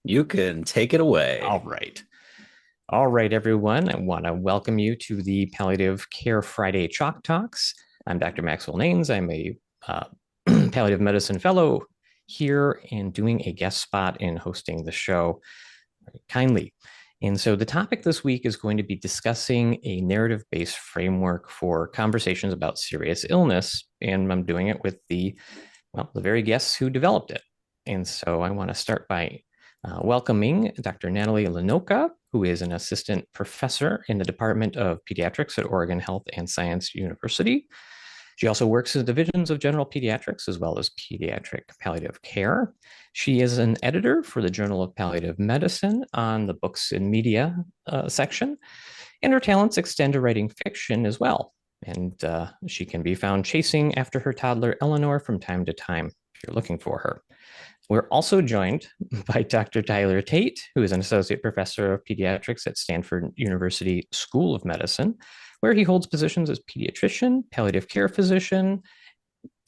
You can take it away. All right. All right, everyone. I want to welcome you to the Palliative Care Friday Chalk Talks. I'm Dr. Maxwell Naines. I'm a uh, palliative medicine fellow here and doing a guest spot in hosting the show very kindly. And so the topic this week is going to be discussing a narrative-based framework for conversations about serious illness. And I'm doing it with the very guests who developed it. And so I want to start by welcoming Dr. Natalie Lenoka, who is an assistant professor in the Department of Pediatrics at Oregon Health and Science University. She also works in divisions of general pediatrics as well as pediatric palliative care. She is an editor for the Journal of Palliative Medicine on the books and media section, and her talents extend to writing fiction as well. And she can be found chasing after her toddler Eleanor from time to time if you're looking for her. We're also joined by Dr. Tyler Tate, who is an associate professor of pediatrics at Stanford University School of Medicine, where he holds positions as pediatrician, palliative care physician,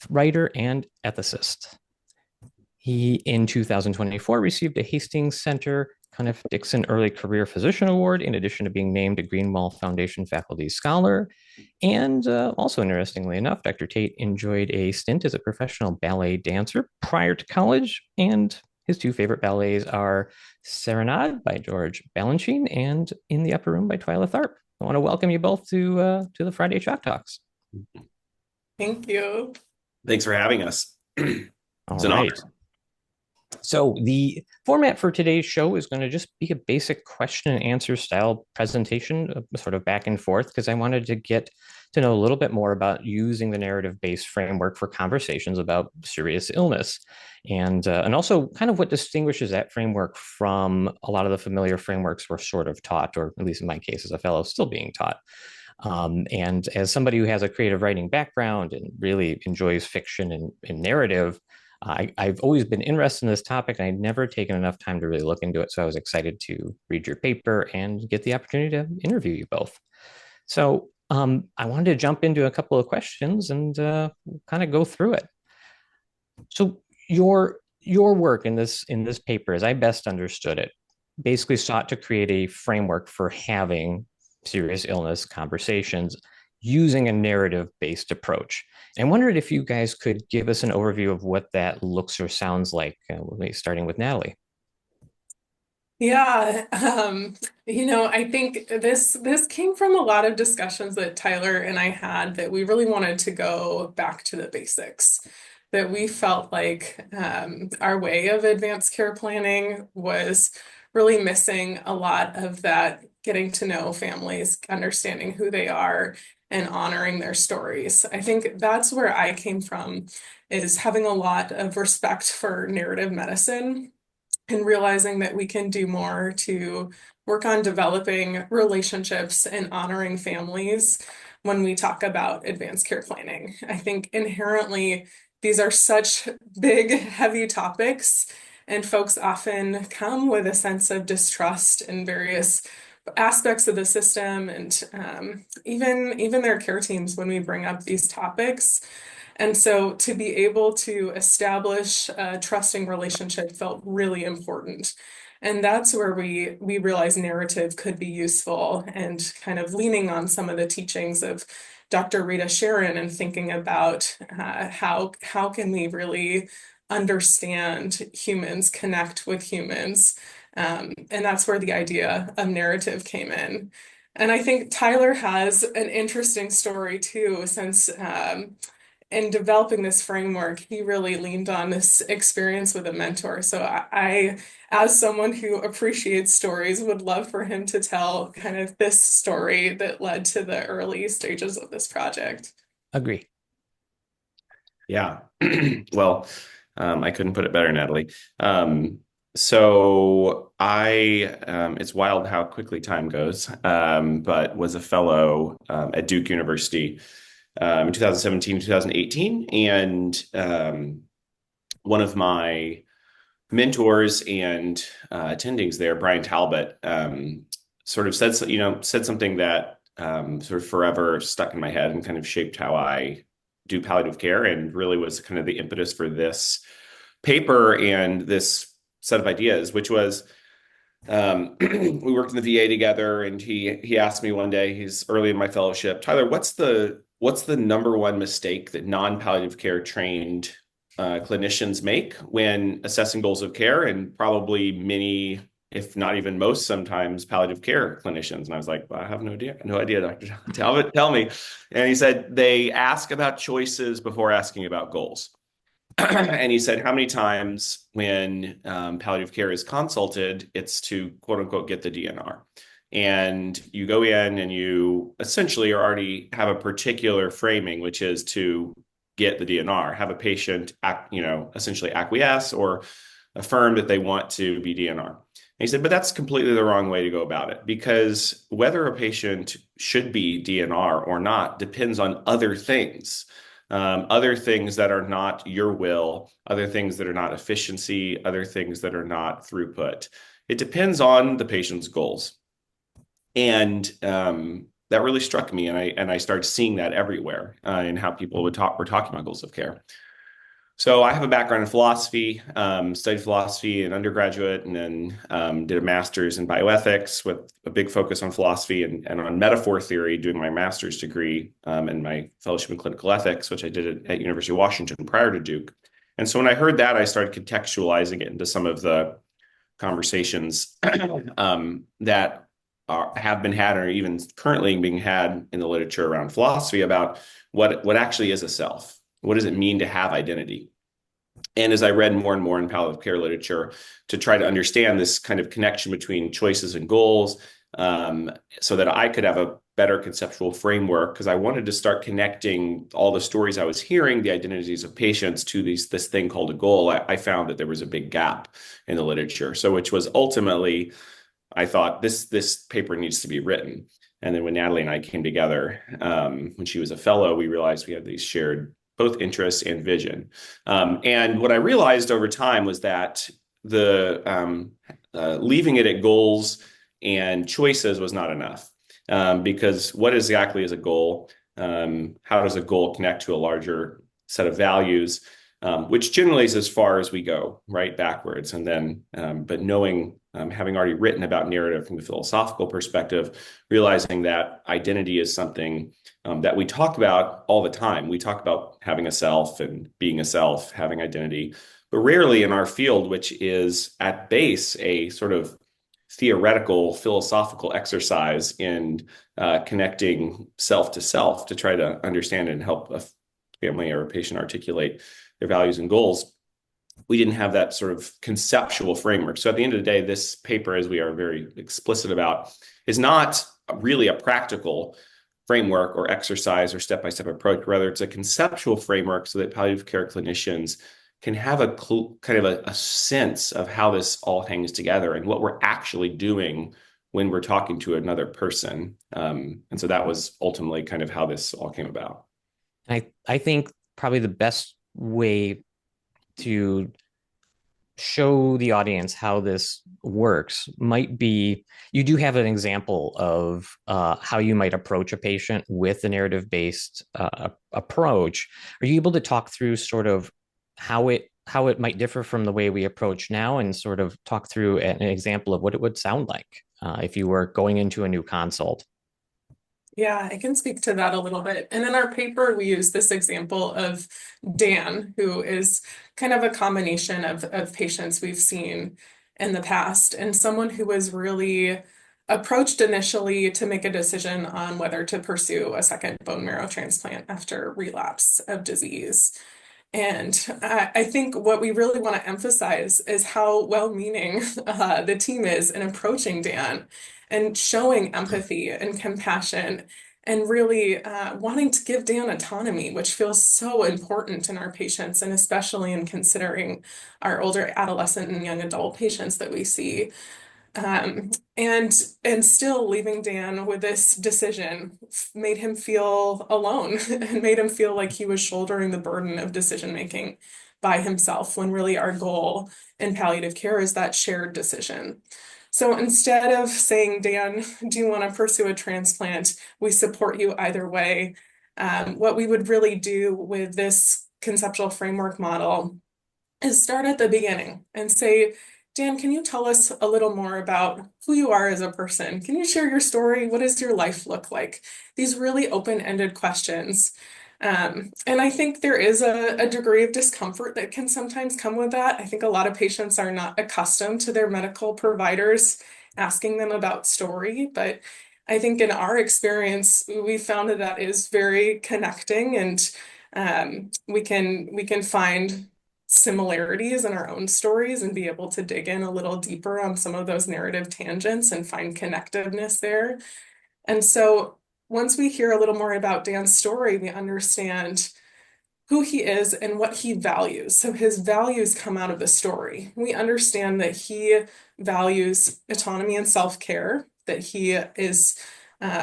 writer, and ethicist. He, in 2024, received a Hastings Center Cunniff Dixon Early Career Physician Award, in addition to being named a Greenwald Foundation Faculty Scholar. And also, interestingly enough, Dr. Tate enjoyed a stint as a professional ballet dancer prior to college, and his two favorite ballets are Serenade by George Balanchine and In the Upper Room by Twyla Tharp. I want to welcome you both to the Friday Chalk Talks. Thank you. Thanks for having us. All right. So the format for today's show is going to just be a basic question and answer style presentation, sort of back and forth, because I wanted to get to know a little bit more about using the narrative-based framework for conversations about serious illness, and also kind of what distinguishes that framework from a lot of the familiar frameworks we're sort of taught, or at least in my case as a fellow, still being taught. And as somebody who has a creative writing background and really enjoys fiction and narrative, I've always been interested in this topic, and I'd never taken enough time to really look into it. So I was excited to read your paper and get the opportunity to interview you both. So I wanted to jump into a couple of questions and kind of go through it. So your work in this paper, as I best understood it, basically sought to create a framework for having serious illness conversations using a narrative-based approach. And I wondered if you guys could give us an overview of what that looks or sounds like, starting with Natalie. Yeah, I think this came from a lot of discussions that Tyler and I had, that we really wanted to go back to the basics, that we felt like our way of advanced care planning was really missing a lot of that getting to know families, understanding who they are, and honoring their stories. I think that's where I came from, is having a lot of respect for narrative medicine and realizing that we can do more to work on developing relationships and honoring families when we talk about advanced care planning. I think inherently these are such big, heavy topics, and folks often come with a sense of distrust in various aspects of the system, and even their care teams when we bring up these topics. And so to be able to establish a trusting relationship felt really important. And that's where we realized narrative could be useful, and kind of leaning on some of the teachings of Dr. Rita Sharon and thinking about how can we really understand humans, connect with humans. And that's where the idea of narrative came in. And I think Tyler has an interesting story too, since in developing this framework, he really leaned on this experience with a mentor. So as someone who appreciates stories, would love for him to tell kind of this story that led to the early stages of this project. Agree. Yeah. Well, I couldn't put it better, Natalie. So it's wild how quickly time goes, but was a fellow at Duke University in 2017, 2018. And one of my mentors and attendings there, Brian Talbot, sort of said something that sort of forever stuck in my head and kind of shaped how I do palliative care, and really was kind of the impetus for this paper and this set of ideas, which was we worked in the VA together, and he asked me one day, he's early in my fellowship, Tyler, what's the number one mistake that non-palliative care trained clinicians make when assessing goals of care, and probably many, if not even most, sometimes palliative care clinicians? And I was like, well, I have no idea, Dr. Tell me. And he said they ask about choices before asking about goals. And he said, how many times when palliative care is consulted, it's to quote unquote get the DNR. And you go in and you essentially already have a particular framing, which is to get the DNR, have a patient essentially acquiesce or affirm that they want to be DNR. And he said, but that's completely the wrong way to go about it, because whether a patient should be DNR or not depends on other things. Other things that are not your will, other things that are not efficiency, other things that are not throughput. It depends on the patient's goals. And that really struck me. And I started seeing that everywhere in how people were talking about goals of care. So I have a background in philosophy, studied philosophy in undergraduate, and then did a master's in bioethics with a big focus on philosophy and on metaphor theory, doing my master's degree and my fellowship in clinical ethics, which I did at University of Washington prior to Duke. And so when I heard that, I started contextualizing it into some of the conversations that have been had or even currently being had in the literature around philosophy about what actually is a self. What does it mean to have identity? And as I read more and more in palliative care literature to try to understand this kind of connection between choices and goals, so that I could have a better conceptual framework, because I wanted to start connecting all the stories I was hearing, the identities of patients, to this thing called a goal, I found that there was a big gap in the literature. So which was ultimately, I thought this paper needs to be written. And then when Natalie and I came together, when she was a fellow, we realized we had these shared both interests and vision. And what I realized over time was that the leaving it at goals and choices was not enough. Because what exactly is a goal? How does a goal connect to a larger set of values? Which generally is as far as we go, right, backwards. And then, but knowing, having already written about narrative from the philosophical perspective, realizing that identity is something that we talk about all the time. We talk about having a self and being a self, having identity, but rarely in our field, which is at base a sort of theoretical, philosophical exercise in connecting self to try to understand and help a family or a patient articulate their values and goals. We didn't have that sort of conceptual framework. So at the end of the day, this paper, as we are very explicit about, is not really a practical framework or exercise or step-by-step approach. Rather, it's a conceptual framework so that palliative care clinicians can have a kind of a sense of how this all hangs together and what we're actually doing when we're talking to another person. And so that was ultimately kind of how this all came about. I think probably the best way to show the audience how this works might be, you do have an example of how you might approach a patient with a narrative-based approach. Are you able to talk through sort of how it might differ from the way we approach now, and sort of talk through an example of what it would sound like if you were going into a new consult? Yeah, I can speak to that a little bit. And in our paper, we use this example of Dan, who is kind of a combination of patients we've seen in the past, and someone who was really approached initially to make a decision on whether to pursue a second bone marrow transplant after relapse of disease. And I think what we really want to emphasize is how well-meaning the team is in approaching Dan and showing empathy and compassion and really wanting to give Dan autonomy, which feels so important in our patients, and especially in considering our older adolescent and young adult patients that we see. And still leaving Dan with this decision made him feel alone and made him feel like he was shouldering the burden of decision making by himself, when really our goal in palliative care is that shared decision. So instead of saying, Dan, do you want to pursue a transplant? We support you either way. What we would really do with this conceptual framework model is start at the beginning and say, Dan, can you tell us a little more about who you are as a person? Can you share your story? What does your life look like? These really open-ended questions. And I think there is a degree of discomfort that can sometimes come with that. I think a lot of patients are not accustomed to their medical providers asking them about story, but I think in our experience, we found that that is very connecting, and we can find similarities in our own stories and be able to dig in a little deeper on some of those narrative tangents and find connectiveness there. And so once we hear a little more about Dan's story, we understand who he is and what he values. So his values come out of the story. We understand that he values autonomy and self-care, that he is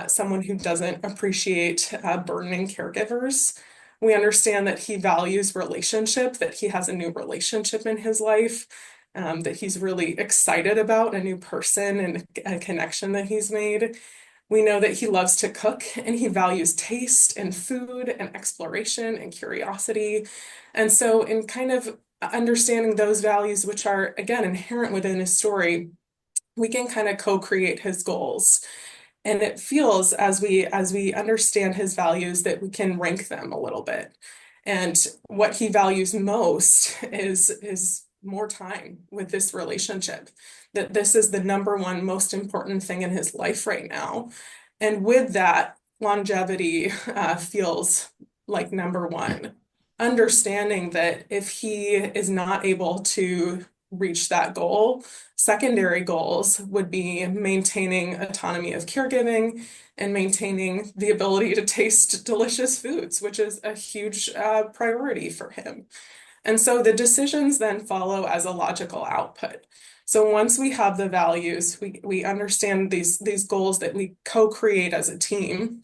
someone who doesn't appreciate burdening caregivers. We understand that he values relationship, that he has a new relationship in his life, that he's really excited about a new person and a connection that he's made. We know that he loves to cook and he values taste and food and exploration and curiosity. And so, in kind of understanding those values, which are again inherent within his story, we can kind of co-create his goals. And it feels as we understand his values that we can rank them a little bit. And what he values most is more time with this relationship, that this is the number one most important thing in his life right now. And with that, longevity feels like number one. Understanding that if he is not able to reach that goal, secondary goals would be maintaining autonomy of caregiving and maintaining the ability to taste delicious foods, which is a huge priority for him. And so the decisions then follow as a logical output. So once we have the values, we understand these goals that we co-create as a team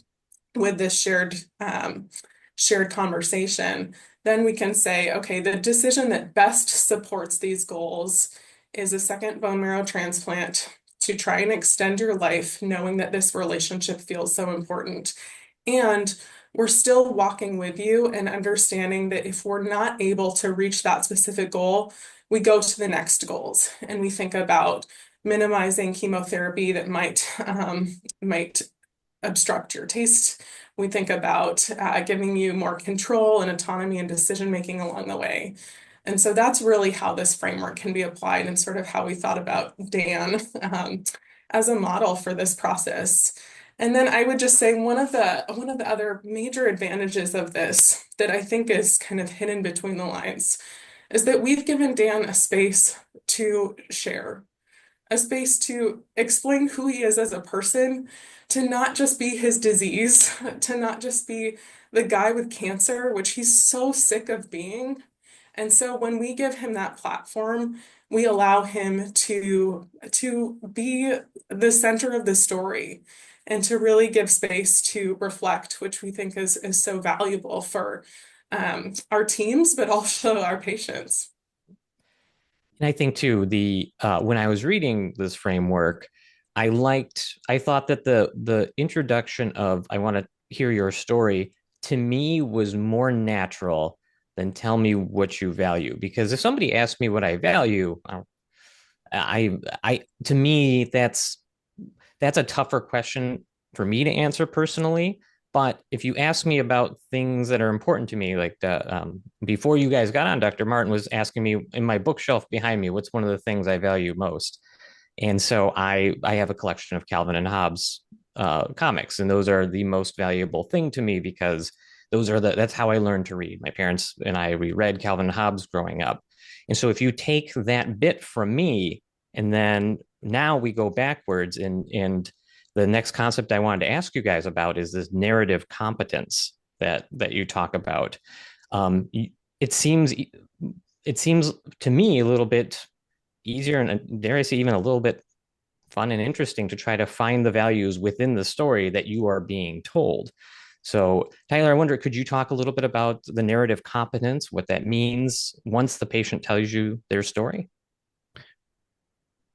with this shared conversation, then we can say, okay, the decision that best supports these goals is a second bone marrow transplant to try and extend your life, knowing that this relationship feels so important. And we're still walking with you and understanding that if we're not able to reach that specific goal, we go to the next goals and we think about minimizing chemotherapy that might obstruct your taste. We think about giving you more control and autonomy and decision making along the way. And so that's really how this framework can be applied and sort of how we thought about Dan as a model for this process. And then I would just say one of the other major advantages of this that I think is kind of hidden between the lines is that we've given Dan a space to share, a space to explain who he is as a person, to not just be his disease, to not just be the guy with cancer, which he's so sick of being. And so when we give him that platform, we allow him to be the center of the story and to really give space to reflect, which we think is so valuable for our teams, but also our patients. And I think too, the when I was reading this framework, I thought that the introduction of I want to hear your story to me was more natural than tell me what you value. Because if somebody asks me what I value, I to me that's a tougher question for me to answer personally. But if you ask me about things that are important to me, like before you guys got on, Dr. Martin was asking me in my bookshelf behind me, what's one of the things I value most? And so I have a collection of Calvin and Hobbes comics, and those are the most valuable thing to me because that's how I learned to read. My parents and I we read Calvin and Hobbes growing up, and so if you take that bit from me, and then now we go backwards, and the next concept I wanted to ask you guys about is this narrative competence that you talk about. Um, it seems it seems to me a little bit easier and dare I say even a little bit fun and interesting to try to find the values within the story that you are being told. So, Tyler, I wonder, could you talk a little bit about the narrative competence, what that means once the patient tells you their story?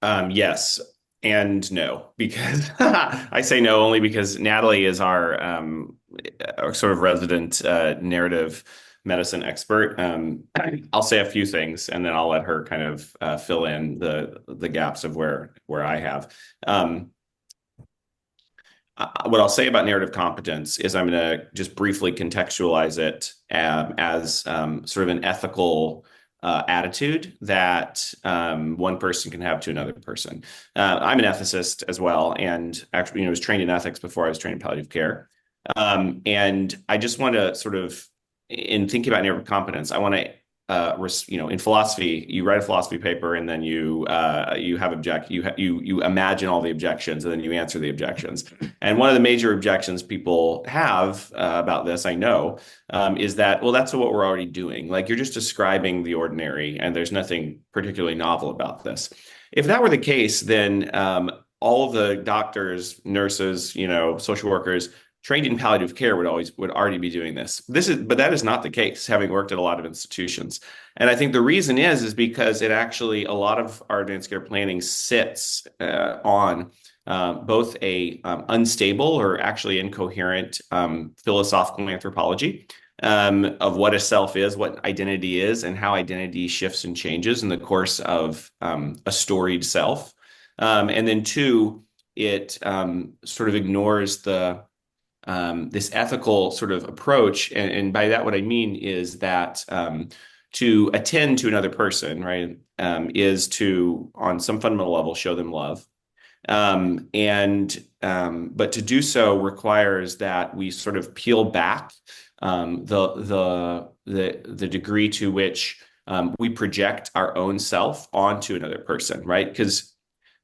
Yes and no, because I say no only because Natalie is our sort of resident narrative medicine expert. I'll say a few things, and then I'll let her kind of fill in the gaps of where I have. What I'll say about narrative competence is I'm going to just briefly contextualize it as sort of an ethical attitude that one person can have to another person. I'm an ethicist as well, and actually, was trained in ethics before I was trained in palliative care. And I just want to sort of, in thinking about narrative competence, I want to in philosophy, you write a philosophy paper and then you imagine all the objections and then you answer the objections. And one of the major objections people have about this, I know, is that, well, that's what we're already doing. Like, you're just describing the ordinary, and there's nothing particularly novel about this. If that were the case, then all of the doctors, nurses, social workers trained in palliative care would already be doing this. But that is not the case, having worked at a lot of institutions. And I think the reason is because it actually, a lot of our advanced care planning sits on both a unstable or actually incoherent philosophical anthropology of what a self is, what identity is, and how identity shifts and changes in the course of a storied self. And then two, it sort of ignores this ethical sort of approach. And by that, what I mean is that to attend to another person, right, is to, on some fundamental level, show them love. But to do so requires that we sort of peel back the degree to which we project our own self onto another person, right? Because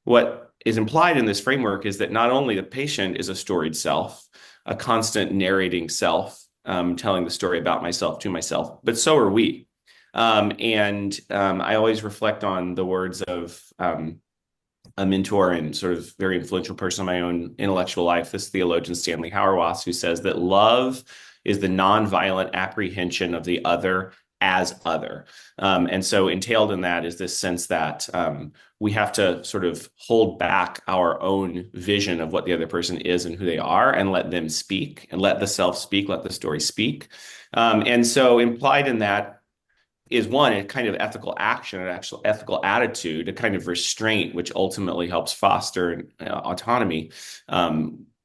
what is implied in this framework is that not only the patient is a storied self, a constant narrating self, telling the story about myself to myself, but so are we. I always reflect on the words of a mentor and sort of very influential person in my own intellectual life, this theologian Stanley Hauerwas, who says that love is the nonviolent apprehension of the other as other. And so entailed in that is this sense that we have to sort of hold back our own vision of what the other person is and who they are, and let them speak, and let the self speak, let the story speak. And so implied in that is, one, a kind of ethical action, an actual ethical attitude, a kind of restraint, which ultimately helps foster autonomy,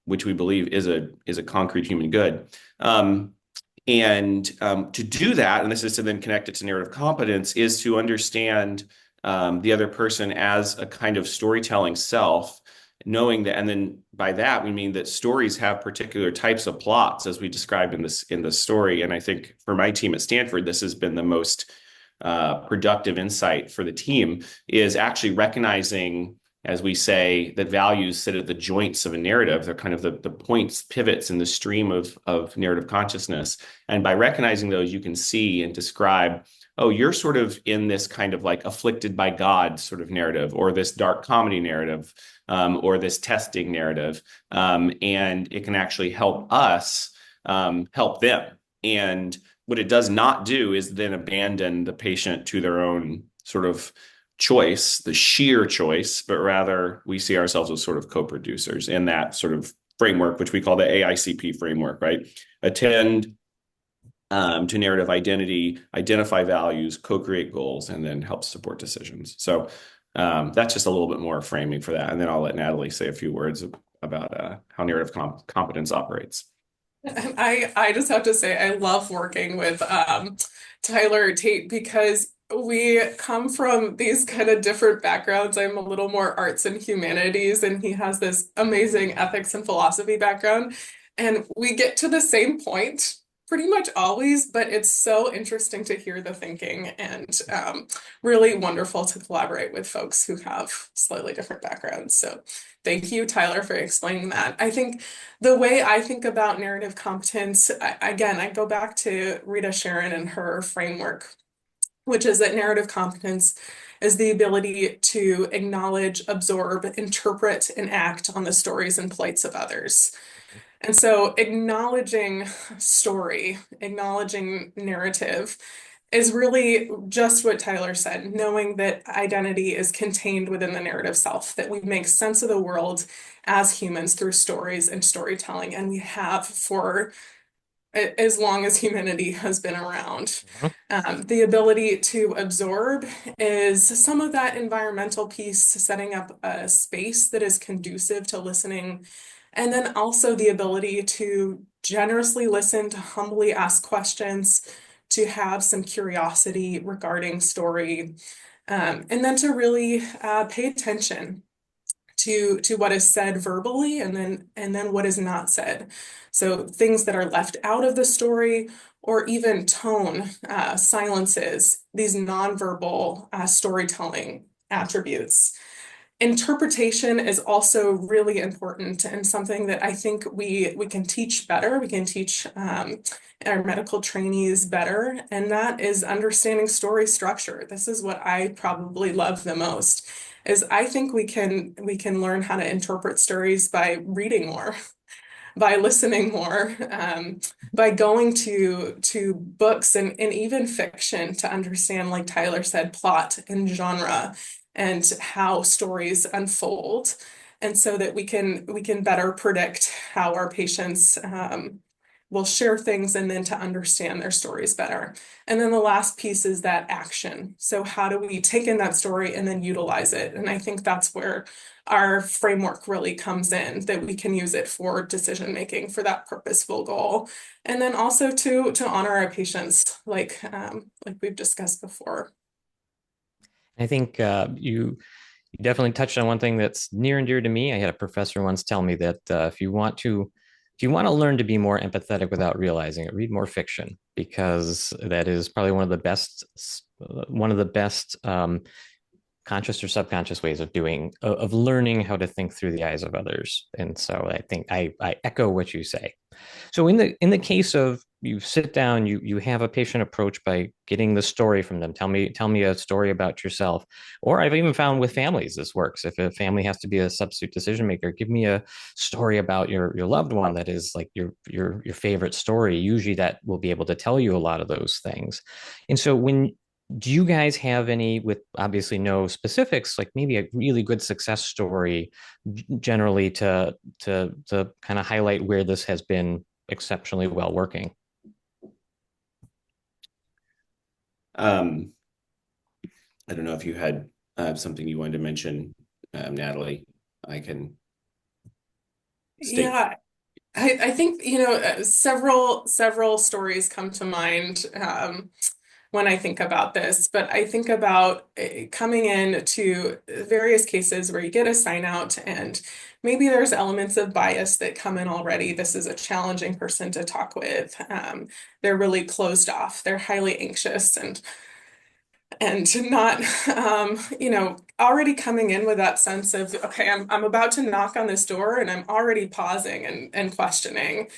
which we believe is a concrete human good. To do that, and this is to then connect it to narrative competence, is to understand the other person as a kind of storytelling self, knowing that, and then by that we mean that stories have particular types of plots, as we described in this story. And I think for my team at Stanford, this has been the most productive insight for the team, is actually recognizing, as we say, that values sit at the joints of a narrative. They're kind of the points, pivots in the stream of narrative consciousness. And by recognizing those, you can see and describe, oh, you're sort of in this kind of like afflicted by God sort of narrative, or this dark comedy narrative, or this testing narrative. And it can actually help us help them. And what it does not do is then abandon the patient to their own sort of choice, the sheer choice, but rather we see ourselves as sort of co-producers in that sort of framework, which we call the AICP framework, right? Attend to narrative identity, identify values, co-create goals, and then help support decisions. So that's just a little bit more framing for that. And then I'll let Natalie say a few words about how narrative competence operates. I just have to say, I love working with Tyler Tate, because we come from these kind of different backgrounds. I'm a little more arts and humanities, and he has this amazing ethics and philosophy background. And we get to the same point pretty much always, but it's so interesting to hear the thinking, and really wonderful to collaborate with folks who have slightly different backgrounds. So thank you, Tyler, for explaining that. I think the way I think about narrative competence, again, I go back to Rita Sharon and her framework, which is that narrative competence is the ability to acknowledge, absorb, interpret, and act on the stories and plights of others. And so acknowledging story, acknowledging narrative is really just what Tyler said, knowing that identity is contained within the narrative self, that we make sense of the world as humans through stories and storytelling. And we have for as long as humanity has been around. Mhm. The ability to absorb is some of that environmental piece, setting up a space that is conducive to listening, and then also the ability to generously listen, to humbly ask questions, to have some curiosity regarding story, and then to really pay attention to what is said verbally and then what is not said. So things that are left out of the story, or even tone, silences, these nonverbal storytelling attributes. Interpretation is also really important and something that I think we can teach better. We can teach our medical trainees better, and that is understanding story structure. This is what I probably love the most, is I think we can learn how to interpret stories by reading more, by listening more, by going to books and even fiction to understand, like Tyler said, plot and genre and how stories unfold, and so that we can better predict how our patients will share things and then to understand their stories better. And then the last piece is that action. So how do we take in that story and then utilize it? And I think that's where our framework really comes in, that we can use it for decision making for that purposeful goal. And then also to honor our patients, like we've discussed before. I think you definitely touched on one thing that's near and dear to me. I had a professor once tell me that if you want to learn to be more empathetic without realizing it, read more fiction, because that is probably one of the best conscious or subconscious ways of learning how to think through the eyes of others. And so I think I echo what you say. So in the case of, you sit down, you have a patient approach by getting the story from them. Tell me a story about yourself. Or I've even found with families this works. If a family has to be a substitute decision maker, give me a story about your loved one that is like your favorite story. Usually that will be able to tell you a lot of those things. And so when do you guys have any, with obviously no specifics, like maybe a really good success story generally to kind of highlight where this has been exceptionally well working? Um, I don't know if you had something you wanted to mention, Natalie. I can state. Yeah, I think, several stories come to mind when I think about this, but I think about coming in to various cases where you get a sign out and maybe there's elements of bias that come in already. This is a challenging person to talk with. They're really closed off. They're highly anxious and not already coming in with that sense of, okay, I'm about to knock on this door and I'm already pausing and questioning.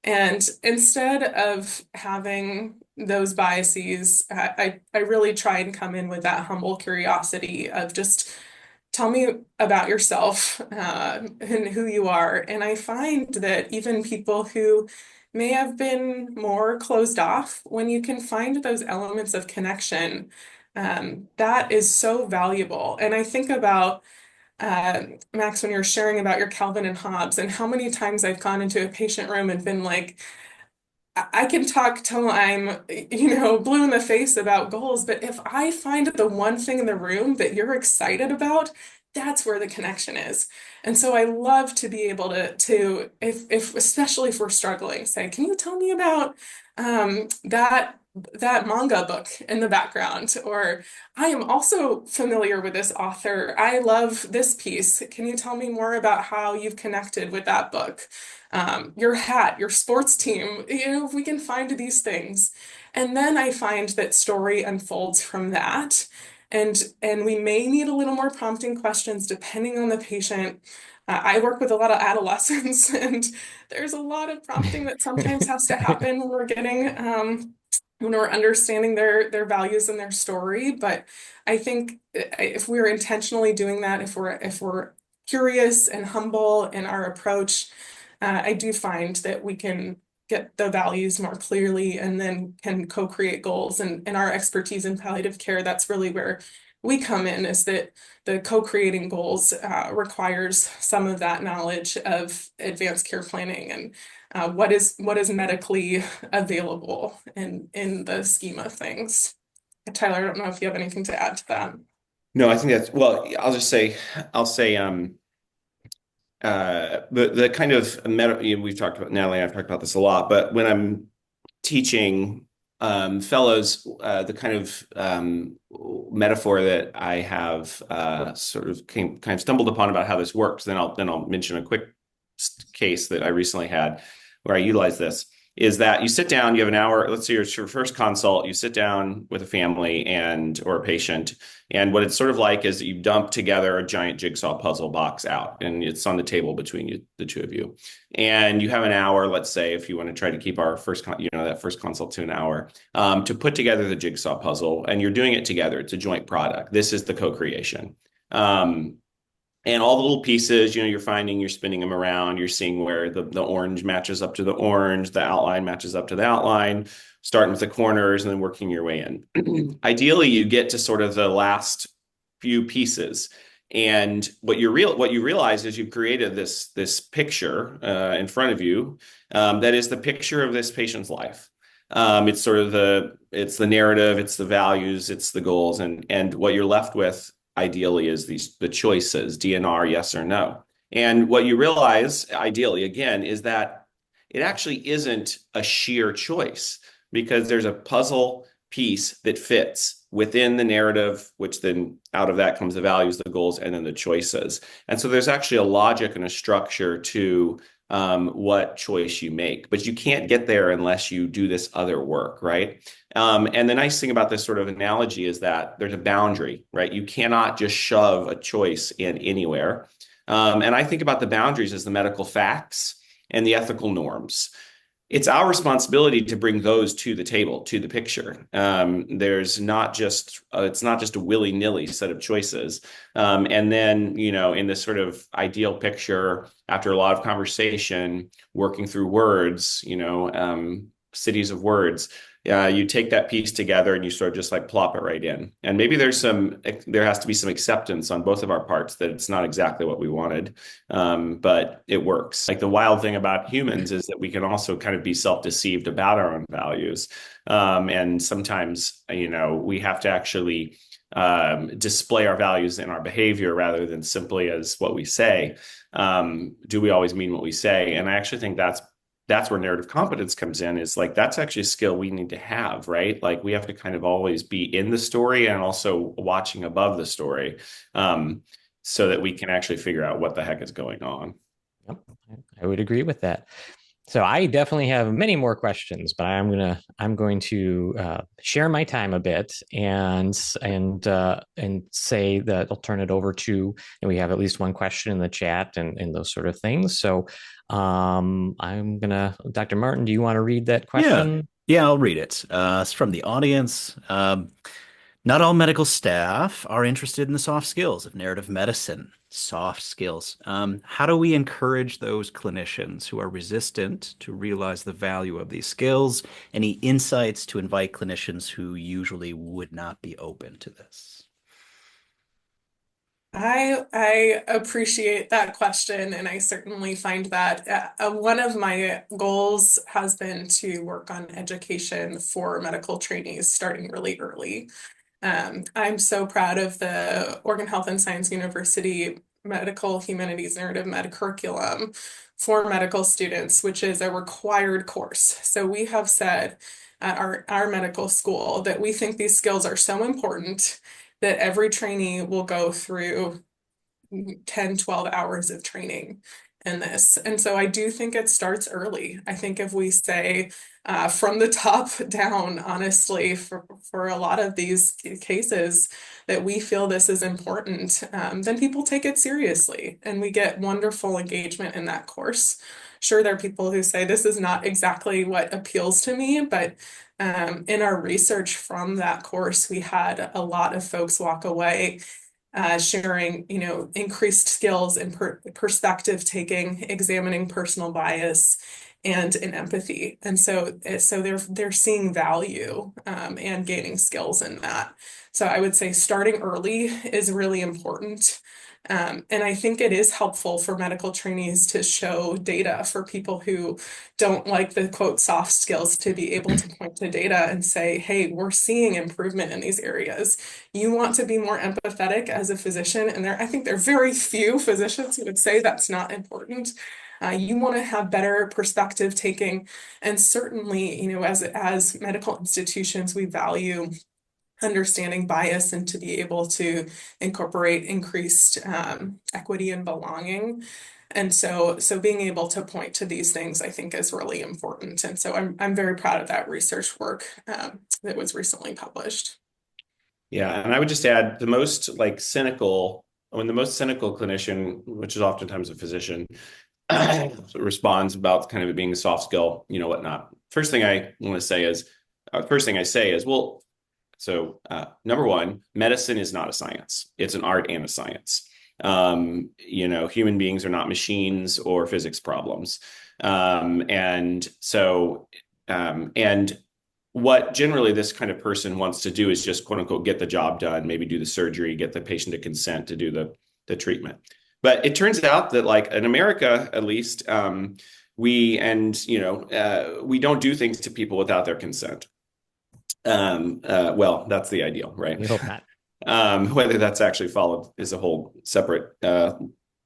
And instead of having those biases, I really try and come in with that humble curiosity of just tell me about yourself, and who you are. And I find that even people who may have been more closed off, when you can find those elements of connection, that is so valuable. And I think about Max, when you're sharing about your Calvin and Hobbes, and how many times I've gone into a patient room and been like, I can talk till I'm, blue in the face about goals, but if I find the one thing in the room that you're excited about, that's where the connection is. And so I love to be able to if especially if we're struggling, say, can you tell me about that manga book in the background? Or I am also familiar with this author. I love this piece. Can you tell me more about how you've connected with that book? Your hat, your sports team, if we can find these things. And then I find that story unfolds from that. And we may need a little more prompting questions depending on the patient. I work with a lot of adolescents, and there's a lot of prompting that sometimes has to happen when we're when we're understanding their values and their story. But I think if we're intentionally doing that, if we're curious and humble in our approach, I do find that we can get the values more clearly and then can co-create goals. And our expertise in palliative care, that's really where we come in, is that the co-creating goals requires some of that knowledge of advanced care planning and what is medically available in the scheme of things. Tyler, I don't know if you have anything to add to that. No, I think that's, well, I'll say, the kind of we've talked about, Natalie and I've talked about this a lot, but when I'm teaching fellows, the kind of metaphor that I have sort of kind of stumbled upon about how this works, then I'll mention a quick case that I recently had where I utilized this, is that you sit down, you have an hour, let's say it's your first consult, you sit down with a family or a patient, and what it's sort of like is you dump together a giant jigsaw puzzle box out, and it's on the table between you, the two of you. And you have an hour, let's say, if you want to try to keep our that first consult to an hour, to put together the jigsaw puzzle, and you're doing it together. It's a joint product. This is the co-creation. And all the little pieces, you're finding, you're spinning them around, you're seeing where the orange matches up to the orange, the outline matches up to the outline, starting with the corners and then working your way in. Ideally, you get to sort of the last few pieces. And what you realize is you've created this picture in front of you that is the picture of this patient's life. It's sort of it's the narrative, it's the values, it's the goals, and what you're left with ideally is the choices, DNR, yes or no. And what you realize ideally, again, is that it actually isn't a sheer choice, because there's a puzzle piece that fits within the narrative, which then out of that comes the values, the goals, and then the choices. And so there's actually a logic and a structure to what choice you make, but you can't get there unless you do this other work, right? And the nice thing about this sort of analogy is that there's a boundary, right? You cannot just shove a choice in anywhere. And I think about the boundaries as the medical facts and the ethical norms. It's our responsibility to bring those to the table, to the picture. There's not just it's not just a willy-nilly set of choices. And then, in this sort of ideal picture, after a lot of conversation, working through words, cities of words, you take that piece together and you sort of just like plop it right in. And maybe there has to be some acceptance on both of our parts that it's not exactly what we wanted, but it works. Like the wild thing about humans is that we can also kind of be self-deceived about our own values. And sometimes, we have to actually display our values in our behavior rather than simply as what we say. Do we always mean what we say? And I actually think that's where narrative competence comes in, is like, that's actually a skill we need to have, right? Like we have to kind of always be in the story and also watching above the story, so that we can actually figure out what the heck is going on. Yep, I would agree with that. So I definitely have many more questions, but I'm going to share my time a bit and say that I'll turn it over to, and we have at least one question in the chat and those sort of things. So Dr. Martin, do you want to read that question? Yeah, I'll read it. It's from the audience. Not all medical staff are interested in the soft skills of narrative medicine. Soft skills. How do we encourage those clinicians who are resistant to realize the value of these skills? Any insights to invite clinicians who usually would not be open to this? I appreciate that question, and I certainly find that one of my goals has been to work on education for medical trainees starting really early. I'm so proud of the Oregon Health and Science University Medical Humanities Narrative Med curriculum for medical students, which is a required course. So we have said at our medical school that we think these skills are so important that every trainee will go through 10, 12 hours of training in this. And so I do think it starts early. I think if we say from the top down, honestly, for a lot of these cases that we feel this is important, then people take it seriously and we get wonderful engagement in that course. Sure, there are people who say this is not exactly what appeals to me, but in our research from that course, we had a lot of folks walk away sharing, increased skills in perspective taking, examining personal bias, and in empathy. And so they're seeing value and gaining skills in that. So I would say starting early is really important. And I think it is helpful for medical trainees to show data for people who don't like the quote soft skills to be able to point to data and say, hey, we're seeing improvement in these areas. You want to be more empathetic as a physician, and I think there are very few physicians who would say that's not important. You want to have better perspective taking, and certainly, as medical institutions, we value understanding bias and to be able to incorporate increased equity and belonging. And so being able to point to these things, I think, is really important. And so I'm very proud of that research work that was recently published. Yeah, and I would just add the most the most cynical clinician, which is oftentimes a physician, responds about kind of it being a soft skill, whatnot. First thing I say is, well, so number one, medicine is not a science. It's an art and a science. Human beings are not machines or physics problems. And what generally this kind of person wants to do is just quote unquote get the job done, maybe do the surgery, get the patient to consent to do the treatment. But it turns out that, like, in America, at least, we don't do things to people without their consent. Well, that's the ideal, right? We hope not. Whether that's actually followed is a whole separate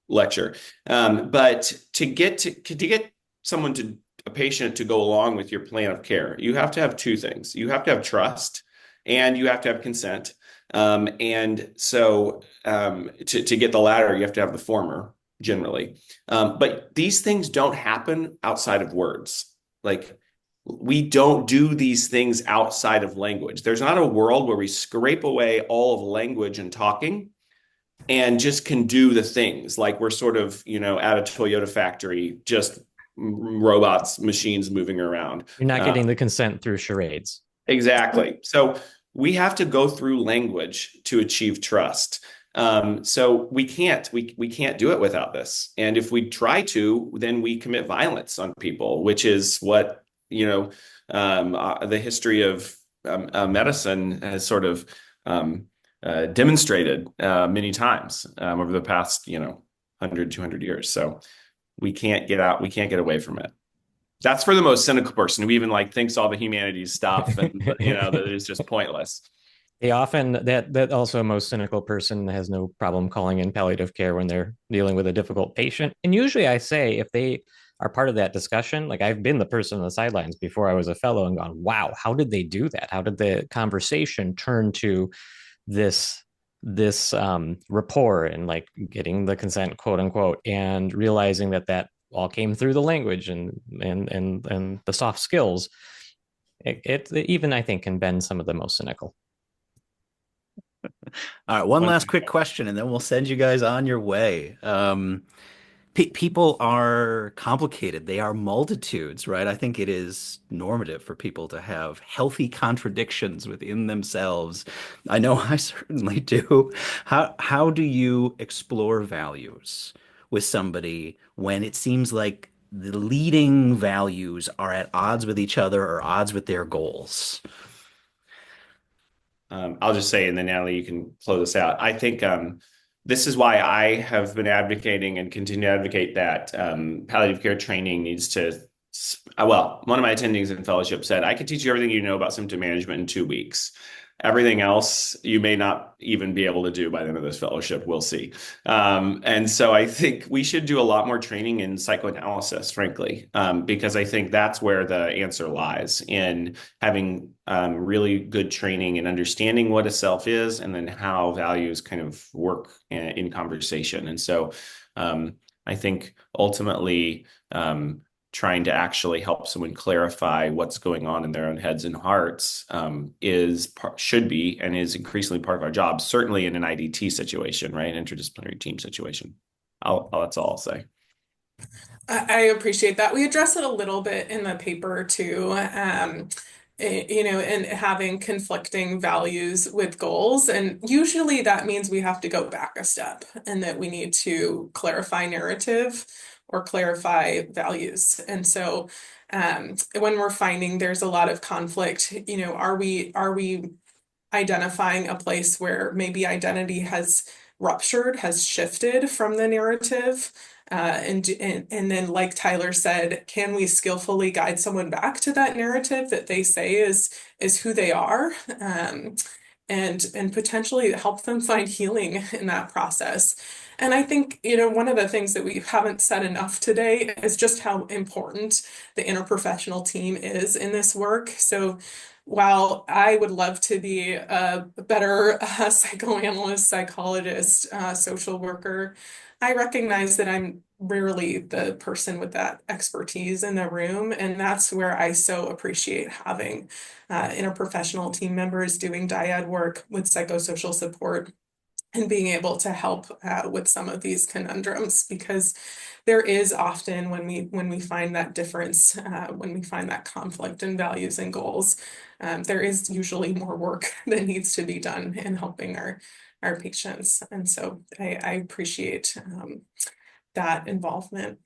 lecture. But to get a patient to go along with your plan of care, you have to have two things. You have to have trust, and you have to have consent. And so to get the latter, you have to have the former, generally. But these things don't happen outside of words. Like, we don't do these things outside of language. There's not a world where we scrape away all of language and talking and just can do the things like we're sort of, at a Toyota factory, just robots, machines moving around. You're not getting the consent through charades. Exactly. So we have to go through language to achieve trust. So we can't do it without this. And if we try to, then we commit violence on people, which is what the history of medicine has sort of demonstrated many times over the past 100, 200 years. So we can't get away from it. That's for the most cynical person who even thinks all the humanities stuff and that is just pointless. They often, that also, a most cynical person has no problem calling in palliative care when they're dealing with a difficult patient. And usually I say, if they are part of that discussion, like, I've been the person on the sidelines before I was a fellow and gone, wow, how did they do that? How did the conversation turn to this rapport and getting the consent, quote unquote, and realizing that all came through the language and the soft skills. It even, I think, can bend some of the most cynical. All right, one last quick question, and then we'll send you guys on your way. People are complicated. They are multitudes, right? I think it is normative for people to have healthy contradictions within themselves. I know I certainly do. How do you explore values with somebody when it seems like the leading values are at odds with each other or odds with their goals? I'll just say, and then Natalie, you can close us out. I think this is why I have been advocating and continue to advocate that palliative care training needs to. One of my attendings in fellowship said, I can teach you everything you know about symptom management in 2 weeks. Everything else you may not even be able to do by the end of this fellowship. We'll see. And so I think we should do a lot more training in psychoanalysis, frankly, because I think that's where the answer lies, in having really good training and understanding what a self is and then how values kind of work in conversation. And so I think ultimately trying to actually help someone clarify what's going on in their own heads and hearts should be and is increasingly part of our job, certainly in an IDT situation, right? Interdisciplinary team situation. That's all I'll say. I appreciate that. We address it a little bit in the paper too, and having conflicting values with goals. And usually that means we have to go back a step and that we need to clarify narrative or clarify values. And so when we're finding there's a lot of conflict, are we identifying a place where maybe identity has ruptured, has shifted from the narrative. And then, like Tyler said, can we skillfully guide someone back to that narrative that they say is who they are, and potentially help them find healing in that process. And I think, one of the things that we haven't said enough today is just how important the interprofessional team is in this work. So while I would love to be a better psychoanalyst, psychologist, social worker, I recognize that I'm rarely the person with that expertise in the room. And that's where I so appreciate having interprofessional team members doing dyad work with psychosocial support and being able to help with some of these conundrums, because there is often, when we find that difference, when we find that conflict in values and goals, there is usually more work that needs to be done in helping our patients. And so I appreciate that involvement.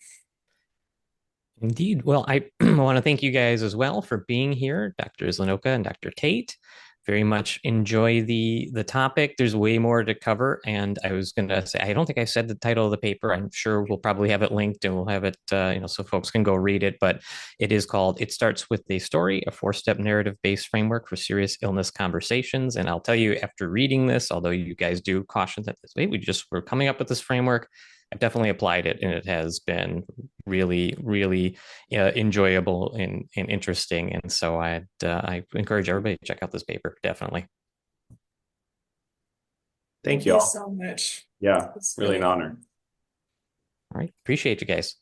Indeed. Well, I want to thank you guys as well for being here, Dr. Zlanoka and Dr. Tate. Very much enjoy the topic. There's way more to cover, and I was going to say, I don't think I said the title of the paper. I'm sure we'll probably have it linked, and we'll have it, so folks can go read it. But it is called "It Starts with a Story: A 4-Step Narrative-Based Framework for Serious Illness Conversations." And I'll tell you, after reading this, although you guys do caution that we're coming up with this framework, I've definitely applied it, and it has been really, really enjoyable and interesting. And so I encourage everybody to check out this paper, definitely. Thank you all so much. Yeah, really an honor. All right. Appreciate you guys.